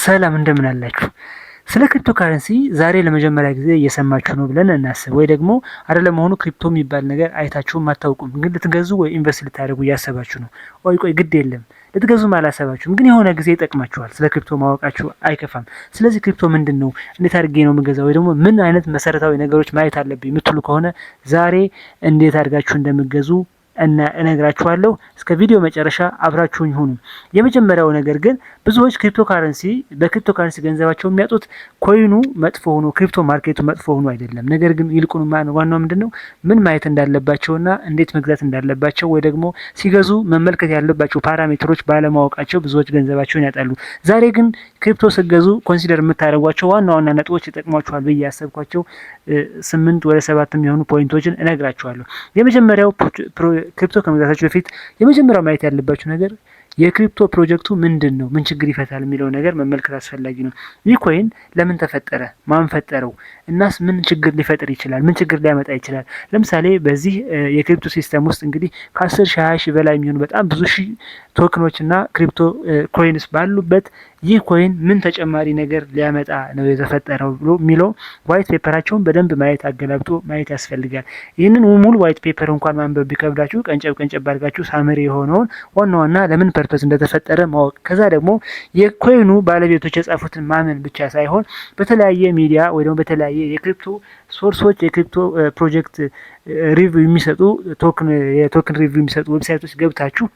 ሰላም እንደምን አላችሁ? ስለ ክሪፕቶ ካረንሲ ዛሬ ለመጀመሪያ ጊዜ እየሰማችሁ ነው ብለን እናስብ። ወይ ደግሞ አይደለም መሆኑ ክሪፕቶ የሚባል ነገር አይታችሁም አታውቁም፣ ግን ልትገዙ ወይ ኢንቨስት ልታደርጉ እያሰባችሁ ነው። ቆይ ግድ የለም ልትገዙም አላሰባችሁም፣ ግን የሆነ ጊዜ ይጠቅማችኋል። ስለ ክሪፕቶ ማወቃችሁ አይከፋም። ስለዚህ ክሪፕቶ ምንድን ነው፣ እንዴት አድርጌ ነው የምገዛው፣ ወይ ደግሞ ምን አይነት መሰረታዊ ነገሮች ማየት አለብኝ የምትሉ ከሆነ ዛሬ እንዴት አድርጋችሁ እንደምገዙ እነግራችኋለሁ። እስከ ቪዲዮ መጨረሻ አብራችሁኝ ሁኑ። የመጀመሪያው ነገር ግን ብዙዎች በክሪፕቶ ካረንሲ ገንዘባቸው የሚያጡት ኮይኑ መጥፎ ሆኖ ክሪፕቶ ማርኬቱ መጥፎ ሆኖ አይደለም። ነገር ግን ይልቁን ዋናው ምንድነው ምን ማየት እንዳለባቸውና እንዴት መግዛት እንዳለባቸው ወይ ደግሞ ሲገዙ መመልከት ያለባቸው ፓራሜትሮች ባለማወቃቸው ብዙዎች ገንዘባቸውን ያጣሉ። ዛሬ ግን ክሪፕቶ ስትገዙ ኮንሲደር የምታደርጓቸው ዋና ዋና ነጥቦች ይጠቅሟችኋል ብዬ ያሰብኳቸው 8 ወደ 7 የሚሆኑ ፖይንቶችን እነግራችኋለሁ። የመጀመሪያው ክሪፕቶ ከመግዛታችሁ በፊት የመጀመሪያው ማየት ያለባችሁ ነገር የክሪፕቶ ፕሮጀክቱ ምንድን ነው፣ ምን ችግር ይፈታል የሚለው ነገር መመልከት አስፈላጊ ነው። ይህ ኮይን ለምን ተፈጠረ፣ ማን ፈጠረው፣ እናስ ምን ችግር ሊፈጥር ይችላል፣ ምን ችግር ሊያመጣ ይችላል። ለምሳሌ በዚህ የክሪፕቶ ሲስተም ውስጥ እንግዲህ ከ10 ሺህ 20 ሺህ በላይ የሚሆኑ በጣም ብዙ ሺህ ቶክኖች እና ክሪፕቶ ኮይንስ ባሉበት ይህ ኮይን ምን ተጨማሪ ነገር ሊያመጣ ነው የተፈጠረው ብሎ የሚለው ዋይት ፔፐራቸውን በደንብ ማየት አገላብጦ ማየት ያስፈልጋል። ይህንን ሙሉ ዋይት ፔፐር እንኳን ማንበብ ቢከብዳችሁ ቀንጨብ አድርጋችሁ ሳመሪ የሆነውን ዋና ለምን ፐርፐዝ እንደተፈጠረ ማወቅ፣ ከዛ ደግሞ የኮይኑ ባለቤቶች የጻፉትን ማመን ብቻ ሳይሆን በተለያየ ሚዲያ ወይ ደግሞ በተለያየ የክሪፕቶ ሶርሶች የክሪፕቶ ፕሮጀክት ሪቪው የሚሰጡ የቶክን ሪቪው የሚሰጡ ዌብሳይቶች ገብታችሁ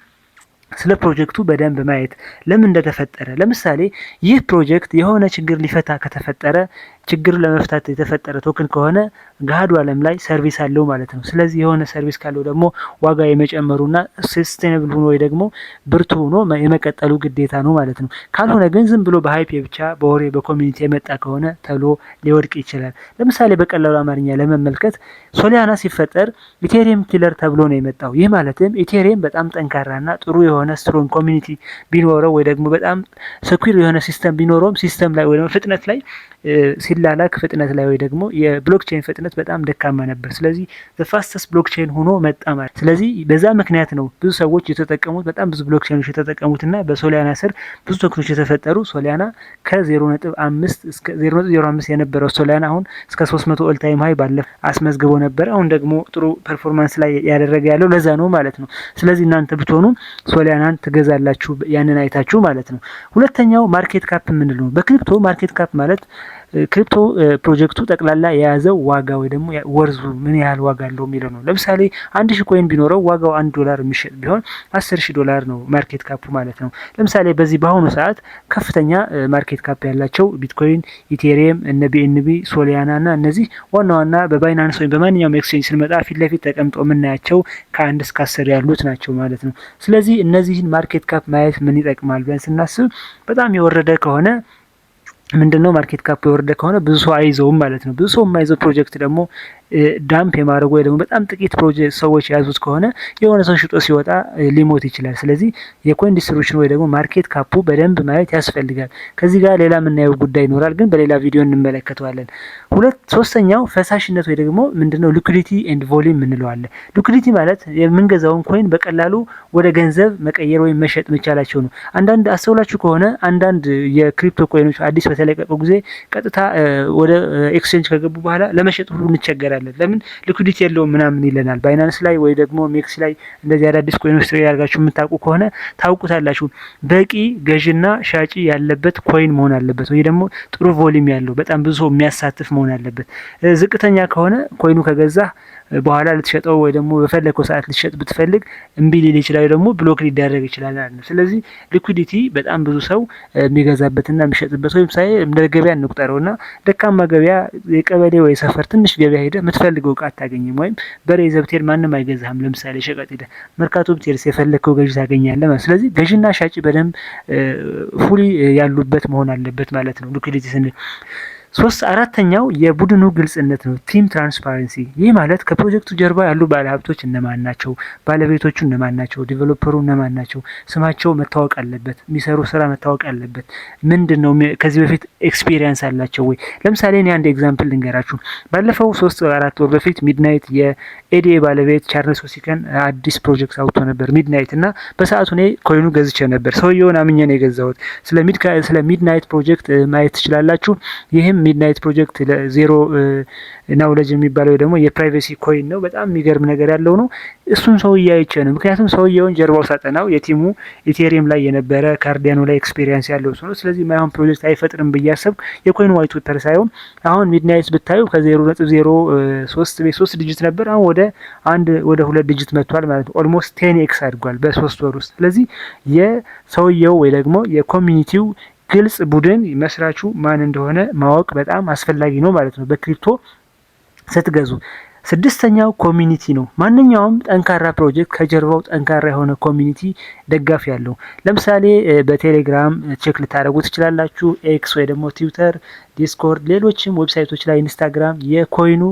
ስለ ፕሮጀክቱ በደንብ ማየት ለምን እንደተፈጠረ። ለምሳሌ ይህ ፕሮጀክት የሆነ ችግር ሊፈታ ከተፈጠረ ችግር ለመፍታት የተፈጠረ ቶክን ከሆነ ገሃዱ ዓለም ላይ ሰርቪስ አለው ማለት ነው። ስለዚህ የሆነ ሰርቪስ ካለው ደግሞ ዋጋ የመጨመሩና ሰስቴናብል ሆኖ ወይ ደግሞ ብርቱ ሆኖ የመቀጠሉ ግዴታ ነው ማለት ነው። ካልሆነ ግን ዝም ብሎ በሃይፕ ብቻ በወሬ በኮሚኒቲ የመጣ ከሆነ ተብሎ ሊወድቅ ይችላል። ለምሳሌ በቀላሉ አማርኛ ለመመልከት ሶሊያና ሲፈጠር ኢቴሪየም ኪለር ተብሎ ነው የመጣው። ይህ ማለትም ኢቴሪየም በጣም ጠንካራና ጥሩ የሆነ ስትሮንግ ኮሚኒቲ ቢኖረው ወይ ደግሞ በጣም ሰኩር የሆነ ሲስተም ቢኖረውም ሲስተም ላይ ወይ ደግሞ ፍጥነት ላይ ሲላላክ ፍጥነት ላይ ወይ ደግሞ የብሎክቼን ፍጥነት በጣም ደካማ ነበር። ስለዚህ ፋስተስት ብሎክቼን ሆኖ መጣ ማለት። ስለዚህ በዛ ምክንያት ነው ብዙ ሰዎች የተጠቀሙት፣ በጣም ብዙ ብሎክቼኖች የተጠቀሙትና በሶሊያና ስር ብዙ ቶክኖች የተፈጠሩ። ሶሊያና ከ0.5 እስከ 0.05 የነበረው ሶሊያና አሁን እስከ 300 ኦል ታይም ሃይ ባለፈ አስመዝግቦ ነበር። አሁን ደግሞ ጥሩ ፐርፎርማንስ ላይ ያደረገ ያለው ለዛ ነው ማለት ነው። ስለዚህ እናንተ ብትሆኑ ሶሊያናን ትገዛላችሁ ያንን አይታችሁ ማለት ነው። ሁለተኛው ማርኬት ካፕ የምንለው በክሪፕቶ ማርኬት ካፕ ማለት ክሪፕቶ ፕሮጀክቱ ጠቅላላ የያዘው ዋጋ ወይ ደግሞ ወርዙ ምን ያህል ዋጋ አለው የሚለው ነው። ለምሳሌ 1000 ኮይን ቢኖረው ዋጋው $1 የሚሸጥ ቢሆን $10,000 ነው ማርኬት ካፑ ማለት ነው። ለምሳሌ በዚህ በአሁኑ ሰዓት ከፍተኛ ማርኬት ካፕ ያላቸው ቢትኮይን፣ ኢቴሪየም፣ እነ ቢኤንቢ፣ ሶሊያና እና እነዚህ ዋና በባይናንስ ወይም በማንኛውም ኤክስቼንጅ ስንመጣ ፊት ለፊት ተቀምጦ የምናያቸው ከ1 እስከ 10 ያሉት ናቸው ማለት ነው። ስለዚህ እነዚህን ማርኬት ካፕ ማየት ምን ይጠቅማል ብለን ስናስብ በጣም የወረደ ከሆነ ምንድነው ማርኬት ካፕ የወረደ ከሆነ ብዙ ሰው አይዘውም ማለት ነው። ብዙ ሰው የማይዘው ፕሮጀክት ደግሞ ዳምፕ የማድረግ ወይ ደግሞ በጣም ጥቂት ፕሮጀክት ሰዎች የያዙት ከሆነ የሆነ ሰው ሽጦ ሲወጣ ሊሞት ይችላል። ስለዚህ የኮይን ዲስትሪቢዩሽን ወይ ደግሞ ማርኬት ካፑ በደንብ ማየት ያስፈልጋል። ከዚህ ጋር ሌላ የምናየው ጉዳይ ይኖራል፣ ግን በሌላ ቪዲዮ እንመለከተዋለን። ሶስተኛው ፈሳሽነት ወይ ደግሞ ምንድነው ሊኩዊዲቲ ኤንድ ቮሊዩም እንለዋለን። ሊኩዊዲቲ ማለት የምንገዛውን ኮይን በቀላሉ ወደ ገንዘብ መቀየር ወይም መሸጥ መቻላቸው ነው። አንዳንድ አስተውላችሁ ከሆነ አንዳንድ የክሪፕቶ ኮይኖች አዲስ በተለቀቁ ጊዜ ቀጥታ ወደ ኤክስቼንጅ ከገቡ በኋላ ለመሸጥ ሁሉ እንቸገራለን። ለምን ሊኩዊዲቲ የለውም ምናምን ይለናል። ባይናንስ ላይ ወይ ደግሞ ሜክስ ላይ እንደዚህ አዳዲስ ኮይኖች ትሬድ ያርጋችሁ የምታውቁ ከሆነ ታውቁታላችሁ። በቂ ገዥና ሻጪ ያለበት ኮይን መሆን አለበት፣ ወይ ደግሞ ጥሩ ቮሊዩም ያለው በጣም ብዙ ሰው የሚያሳትፍ መሆን አለበት። ዝቅተኛ ከሆነ ኮይኑ ከገዛ በኋላ ልትሸጠው ወይ ደግሞ በፈለከው ሰዓት ልትሸጥ ብትፈልግ እምቢ ሊል ይችላል፣ ደግሞ ብሎክ ሊደረግ ይችላል ማለት ነው። ስለዚህ ሊኩዊዲቲ በጣም ብዙ ሰው የሚገዛበትና የሚሸጥበት ወይም ሳይ እንደ ገበያ እንቁጠረውና ደካማ ገበያ የቀበሌ ወይ ሰፈር ትንሽ ገበያ ሄደ የምትፈልገው እቃ አታገኝም። ወይም በሬ ዘብቴር ማንም አይገዛህም። ለምሳሌ ሸቀጥ ሄደ መርካቶ ብትሄድስ የፈለከው ገዥ ታገኛለህ ማለት። ስለዚህ ገዥና ሻጭ በደንብ ፉሊ ያሉበት መሆን አለበት ማለት ነው ሊኩዊዲቲ ስንል። አራተኛው የቡድኑ ግልጽነት ነው፣ ቲም ትራንስፓረንሲ። ይህ ማለት ከፕሮጀክቱ ጀርባ ያሉ ባለሀብቶች እነማን ናቸው፣ ባለቤቶቹ እነማን ናቸው፣ ዲቨሎፐሩ እነማን ናቸው፣ ስማቸው መታወቅ አለበት፣ የሚሰሩ ስራ መታወቅ አለበት። ምንድን ነው ከዚህ በፊት ኤክስፒሪየንስ አላቸው ወይ? ለምሳሌ እኔ አንድ ኤግዛምፕል ልንገራችሁ። ባለፈው 3-4 ወር በፊት ሚድናይት የኤዲኤ ባለቤት ቻርልስ ሆሲከን አዲስ ፕሮጀክት አውጥቶ ነበር ሚድናይት፣ እና በሰዓቱ እኔ ኮይኑ ገዝቼ ነበር። ሰውየውን አምኜ ነው የገዛሁት። ስለ ሚድናይት ፕሮጀክት ማየት ትችላላችሁ። ይህም ሚድናይት ፕሮጀክት ዜሮ ናውሌጅ የሚባለው ደግሞ የፕራይቬሲ ኮይን ነው። በጣም የሚገርም ነገር ያለው ነው። እሱን ሰውዬ አይቼ ነው። ምክንያቱም ሰውዬውን ጀርባው ሳጠናው የቲሙ ኢቴሪየም ላይ የነበረ ካርዲያኖ ላይ ኤክስፔሪየንስ ያለው ሰው ነው። ስለዚህ ማይሆን ፕሮጀክት አይፈጥርም ብዬ አሰብኩ። የኮይኑ ዋይት ፔፐር ሳይሆን አሁን ሚድናይት ብታዩ ከ0.03 ዲጂት ነበር፣ አሁን ወደ 2 ዲጂት መጥቷል ማለት ነው። ኦልሞስት 10x አድጓል በ3 ወር ውስጥ። ስለዚህ የሰውየው ወይ ደግሞ የኮሚኒቲው ግልጽ ቡድን መስራቹ ማን እንደሆነ ማወቅ በጣም አስፈላጊ ነው ማለት ነው በክሪፕቶ ስትገዙ። 6ኛው ኮሚኒቲ ነው። ማንኛውም ጠንካራ ፕሮጀክት ከጀርባው ጠንካራ የሆነ ኮሚኒቲ ደጋፊ ያለው። ለምሳሌ በቴሌግራም ቼክ ልታደርጉ ትችላላችሁ፣ ኤክስ ወይ ደግሞ ትዊተር፣ ዲስኮርድ፣ ሌሎችም ዌብሳይቶች ላይ ኢንስታግራም የኮይኑ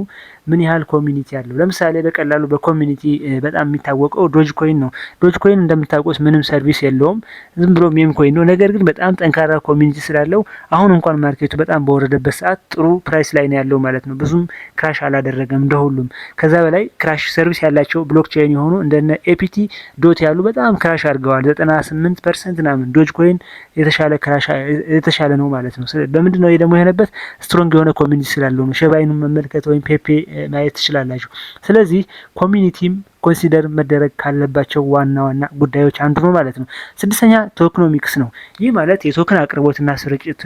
ምን ያህል ኮሚኒቲ አለው። ለምሳሌ በቀላሉ በኮሚኒቲ በጣም የሚታወቀው ዶጅ ኮይን ነው። ዶጅ ኮይን እንደምታውቁት ምንም ሰርቪስ የለውም፣ ዝም ብሎ ሜም ኮይን ነው። ነገር ግን በጣም ጠንካራ ኮሚኒቲ ስላለው አሁን እንኳን ማርኬቱ በጣም በወረደበት ሰዓት ጥሩ ፕራይስ ላይ ነው ያለው ማለት ነው። ብዙም ክራሽ አላደረገም እንደሁሉም። ከዛ በላይ ክራሽ ሰርቪስ ያላቸው ብሎክቼን የሆኑ እንደነ ኤፒቲ ዶት ያሉ በጣም ክራሽ አድርገዋል። 98% ምናምን ዶጅ ኮይን የተሻለ ነው ማለት ነው። በምንድን ነው ደግሞ የሆነበት? ስትሮንግ የሆነ ኮሚኒቲ ስላለው ነው። ሸባይኑን መመልከት ወይም ፔፔ ማየት ትችላላችሁ። ስለዚህ ኮሚኒቲም ኮንሲደር መደረግ ካለባቸው ዋና ጉዳዮች አንዱ ነው ማለት ነው። 6ኛ ቶክኖሚክስ ነው። ይህ ማለት የቶክን አቅርቦትና ስርጭት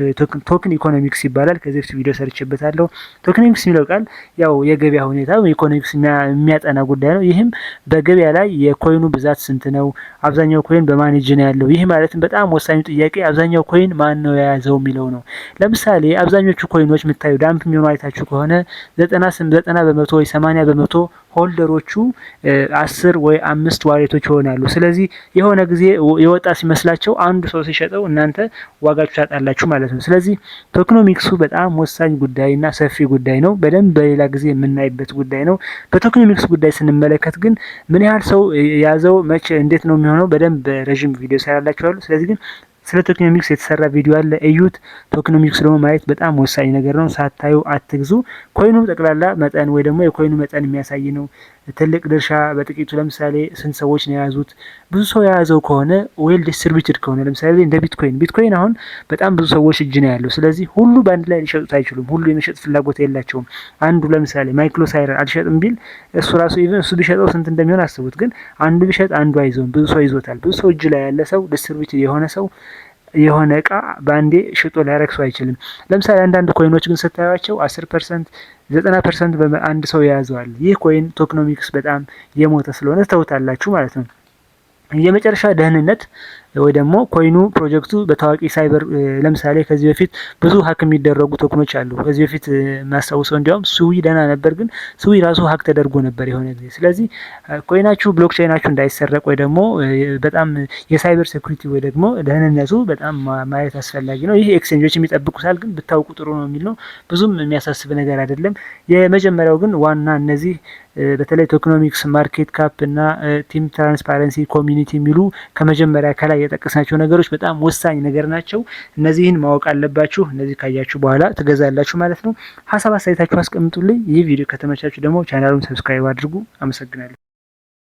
ቶክን ኢኮኖሚክስ ይባላል። ከዚህ በፊት ቪዲዮ ሰርችበታለሁ። ቶክኖሚክስ የሚለው ቃል ያው የገበያ ሁኔታ ኢኮኖሚክስ የሚያጠና ጉዳይ ነው። ይህም በገበያ ላይ የኮይኑ ብዛት ስንት ነው፣ አብዛኛው ኮይን በማን እጅ ነው ያለው። ይህ ማለትም በጣም ወሳኙ ጥያቄ አብዛኛው ኮይን ማን ነው የያዘው የሚለው ነው። ለምሳሌ አብዛኞቹ ኮይኖች የምታዩ ዳምፕ የሚሆኑ አይታችሁ ከሆነ 90 በመቶ ወይ 80 በመቶ ሆልደሮቹ 10 ወይ 5 ዋሌቶች ይሆናሉ። ስለዚህ የሆነ ጊዜ የወጣ ሲመስላቸው አንዱ ሰው ሲሸጠው እናንተ ዋጋችሁ ታጣላችሁ ማለት ነው። ስለዚህ ቶክኖሚክሱ በጣም ወሳኝ ጉዳይና ሰፊ ጉዳይ ነው። በደንብ በሌላ ጊዜ የምናይበት ጉዳይ ነው። በቶክኖሚክስ ጉዳይ ስንመለከት ግን ምን ያህል ሰው ያዘው መቼ እንዴት ነው የሚሆነው በደንብ ረዥም ቪዲዮ ሰራላችኋለሁ። ስለዚህ ግን ስለ ቶክኖሚክስ የተሰራ ቪዲዮ አለ፣ እዩት። ቶክኖሚክስ ደግሞ ማየት በጣም ወሳኝ ነገር ነው። ሳታዩ አትግዙ። ኮይኑ ጠቅላላ መጠን ወይ ደግሞ የኮይኑ መጠን የሚያሳይ ነው። ትልቅ ድርሻ በጥቂቱ ለምሳሌ ስንት ሰዎች ነው የያዙት? ብዙ ሰው የያዘው ከሆነ ዌል ዲስትሪቢዩትድ ከሆነ ለምሳሌ እንደ ቢትኮይን አሁን በጣም ብዙ ሰዎች እጅ ነው ያለው። ስለዚህ ሁሉ በአንድ ላይ ሊሸጡት አይችሉም። ሁሉ የመሸጥ ፍላጎት የላቸውም። አንዱ ለምሳሌ ማይክሎ ሳይረር አልሸጥም ቢል እሱ ራሱ ኢቭን እሱ ቢሸጠው ስንት እንደሚሆን አስቡት። ግን አንዱ ቢሸጥ አንዱ አይዞም፣ ብዙ ሰው ይዞታል። ብዙ ሰው እጅ ላይ ያለ ሰው ዲስትሪቢዩትድ የሆነ ሰው የሆነ እቃ ባንዴ ሽጦ ሊያረክሱ አይችልም። ለምሳሌ አንዳንድ ኮይኖች ግን ስታዩቸው 10% 90% በአንድ ሰው የያዘዋል። ይህ ኮይን ቶክኖሚክስ በጣም የሞተ ስለሆነ ተውታላችሁ ማለት ነው። የመጨረሻ ደህንነት ወይ ደግሞ ኮይኑ ፕሮጀክቱ በታዋቂ ሳይበር ለምሳሌ ከዚህ በፊት ብዙ ሀክ የሚደረጉ ቶክኖች አሉ። ከዚህ በፊት ማስታውሰው እንዲያውም ስዊ ደህና ነበር፣ ግን ስዊ ራሱ ሀክ ተደርጎ ነበር የሆነ ጊዜ። ስለዚህ ኮይናችሁ ብሎክቼናችሁ እንዳይሰረቅ ወይ ደግሞ በጣም የሳይበር ሴኩሪቲ ወይ ደግሞ ደህንነቱ በጣም ማየት አስፈላጊ ነው። ይህ ኤክስቼንጆች የሚጠብቁታል፣ ግን ብታውቁ ጥሩ ነው የሚል ነው። ብዙም የሚያሳስብ ነገር አይደለም። የመጀመሪያው ግን ዋና እነዚህ በተለይ ቶክኖሚክስ፣ ማርኬት ካፕ እና ቲም ትራንስፓረንሲ፣ ኮሚኒቲ የሚሉ ከመጀመሪያ ከላይ የጠቀስናቸው ነገሮች በጣም ወሳኝ ነገር ናቸው። እነዚህን ማወቅ አለባችሁ። እነዚህ ካያችሁ በኋላ ትገዛላችሁ ማለት ነው። ሀሳብ አስተያየታችሁ አስቀምጡልኝ። ይህ ቪዲዮ ከተመቻችሁ ደግሞ ቻናሉን ሰብስክራይብ አድርጉ። አመሰግናለሁ።